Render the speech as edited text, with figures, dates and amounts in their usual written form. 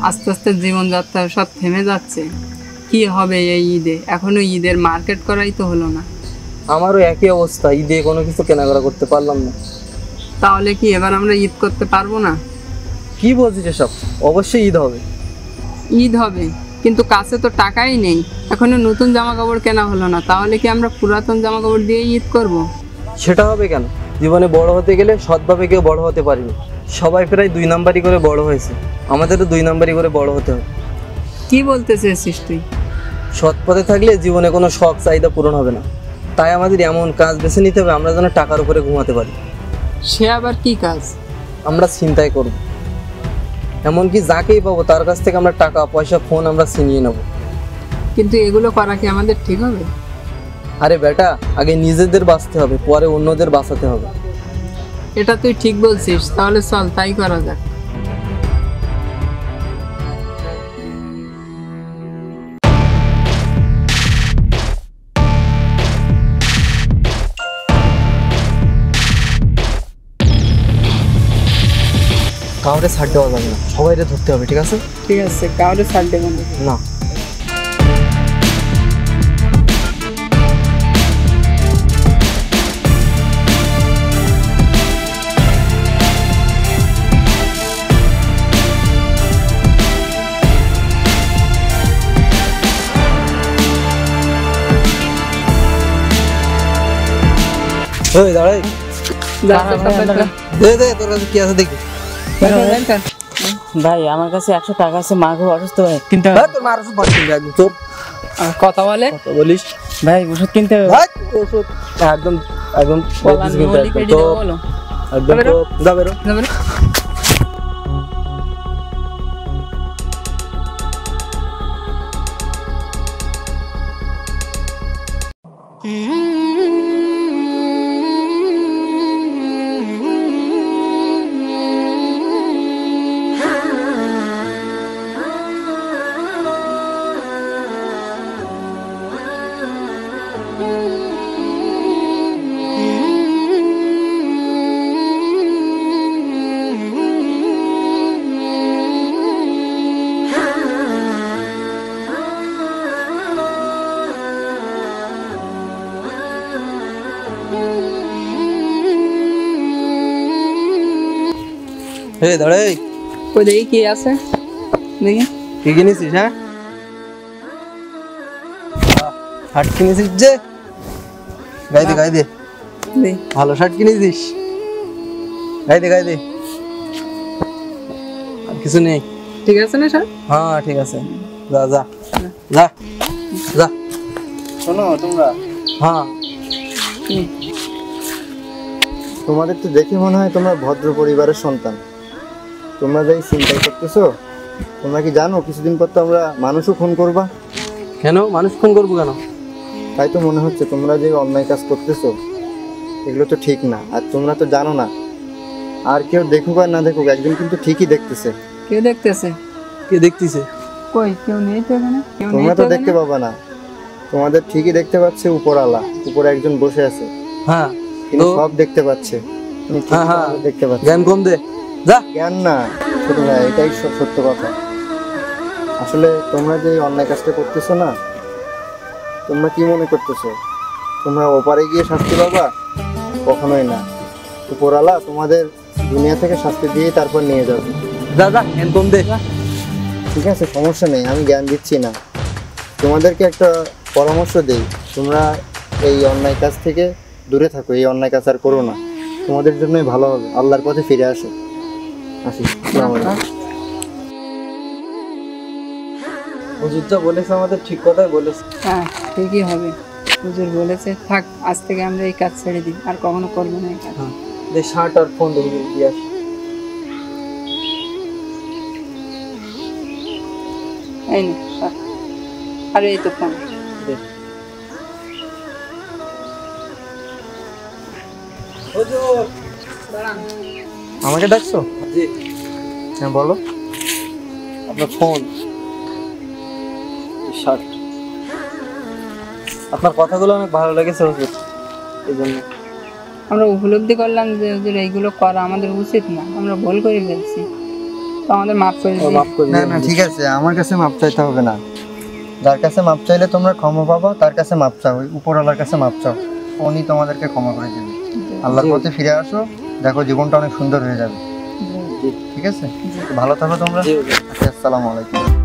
আস্তে আস্তে জীবনযাত্রা সব থেমে যাচ্ছে। কি হবে এই ঈদে? এখনো ঈদের মার্কেট করাই তো হলো না। আমারও একই অবস্থা, ঈদে কোনো কিছু কেনাকাটা করতে পারলাম না। তাহলে কি এবার আমরা ঈদ করতে পারবো না? কি বলছিস এসব? অবশ্যই ঈদ হবে। ঈদ হবে, কিন্তু কাছে তো টাকাই নেই। এখনো নতুন জামা কাপড় কেনা হলো না, তাহলে কি আমরা পুরাতন জামা কাপড় দিয়ে ঈদ করব? সেটা হবে কেন? জীবনে বড় হতে গেলে সৎভাবে কেউ বড় হতে পারেনি। সবাই প্রায় 2 নাম্বারই করে বড় হয়েছে, আমাদেরও 2 নাম্বারই করে বড় হতে হবে। কি বলতে চেয়েছিস তুই? সৎ পথে থাকলে জীবনে কোনো শখ চাহিদা পূরণ হবে না। তাই আমাদের এমন কাজ বেছে নিতে হবে আমরা যেন টাকার উপরে ঘুমাতে পারি। সে আবার কি কাজ? আমরা চিন্তাই করব, এমনকি যাকেই পাবো তার কাছ থেকে আমরা টাকা পয়সা ফোন আমরা ছিনিয়ে নেব। কিন্তু এগুলো করা কি আমাদের ঠিক হবে? আরে বেটা, আগে নিজেদের বাঁচতে হবে, পরে অন্যদের বাঁচাতে হবে। এটা তুই ঠিক বলছিস, তাহলে চল তাই করা যাক। কাউরে ছাড় দেওয়া যাবে না, সবাইরে ধরতে হবে, ঠিক আছে? ঠিক আছে, কাউরে ছাড় দেবো না। না। ওই দাঁড়াই, দে দে, তোর কাছে কি আছে দেখি। ভাই আমার কাছে 100 টাকা আছে, মা খুব অসুস্থ ভাই, কিনতে হবে। তোর মার ওষুধ পাচ্ছি একদম চোপ কথা বলে কথা বলিস। ভাই ওষুধ কিনতে হবে। ওষুধ একদম একদম বলা নিয়ে পেডি দেবো বলো। একদম তো যা বেরো। এই দাঁড়াই, ওই দেখি কি আছে, দেখি কি কিনেছিস? হ্যাঁ, শার্ট কিনেছিস যে, গায়ে দে গায়ে দে। দেখ ভালো শার্ট কিনেছিস, গায়ে দে গায়ে দে। আর কিছু নেই? ঠিক আছে না স্যার? হ্যাঁ ঠিক আছে, যা যা যা যা। শোনো তোমরা, হ্যাঁ, তোমাদের তো দেখে মনে হয় তোমরা ভদ্র পরিবারের সন্তান। তোমরা যাই চিন্তা করতেছো, তোমরা কি জানো কিছুদিন পর তো আমরা মানুষও খুন করবা? কেন মানুষ খুন করবো কেন? তাই তো মনে হচ্ছে তোমরা যে অন্যায় কাজ করতেছো এগুলো তো ঠিক না। আর তোমরা তো জানো না, আর কেউ দেখুক আর না দেখুক একজন কিন্তু ঠিকই দেখতেছে। কেউ দেখতেছে? কে দেখতেছে? কই কেউ নেই তো এখানে, কেউ নেই তোমরা তো তো দেখতে এখানে। পাবা না, তোমাদের ঠিকই দেখতে পাচ্ছে উপরওয়ালা, উপরে একজন বসে আছে, হ্যাঁ তিনি তো সব দেখতে পাচ্ছে। তিনি ঠিকই হ্যাঁ, হ্যাঁ। তোমাদের দেখতে পাচ্ছে। জ্ঞান কম দে, যা। জ্ঞান না ছোট ভাই, এটাই সত্য কথা। আসলে তোমরা যে অন্যায় কাজটা করতেছো না, তোমরা কি মনে করতেছো তোমরা ওপারে গিয়ে শাস্তি পাবা? কখনোই না। উপরওয়ালা তোমাদের দুনিয়া থেকে শাস্তি দিয়ে তারপর নিয়ে যাবে। যা যা, জ্ঞান কম দে। ঠিক আছে, সমস্যা নেই, আমি জ্ঞান দিচ্ছি না। তোমাদেরকে একটা পরামর্শ দেই, তোমরা এই অন্যায় কাজ থেকে দূরে থাকো, এই অন্যায় কাজ আর করো না, তোমাদের জন্যই ভালো হবে। আল্লাহর পথে ফিরে আসো। আসি, আসসালামু আলাইকুম। হুজুর যা বলেছে আমাদের ঠিক কথাই বলেছে। হ্যাঁ ঠিকই হবে, হুজুর বলেছে। থাক, আজ থেকে আমরা এই কাজ ছেড়ে দিই, আর কখনো করবো না এই কাজ। হ্যাঁ, দে শার্ট আর ফোন দে, হুজুর দিয়ে আসি। এই নে সর। আর এই তো ফোন দে। আমাকে ডাকছো? জি। হ্যাঁ বলো। আপনার ফোন, শার্ট, আপনার কথাগুলো অনেক ভালো লেগেছে হুজুর, এই জন্য। আমরা উপলব্ধি করলাম যে হুজুর এইগুলো করা আমাদের উচিত না, আমরা ভুল করে ফেলছি। তো আমাদের মাফ করে ও, দিন। মাফ করে না দিও। না ঠিক আছে, আমার কাছে মাপ চাইতে হবে না। যার কাছে মাপ চাইলে তোমরা ক্ষমা পাবো, তার কাছে মাপ চাও, ওই উপরওয়ালার কাছে মাপ চাও, উনি তোমাদেরকে ক্ষমা করে দেবে। আল্লাহর পথে ফিরে আসো, দেখো জীবনটা অনেক সুন্দর হয়ে যাবে। ঠিক আছে, ভালো থাকো তোমরা। জি। আচ্ছা, আসসালামু আলাইকুম।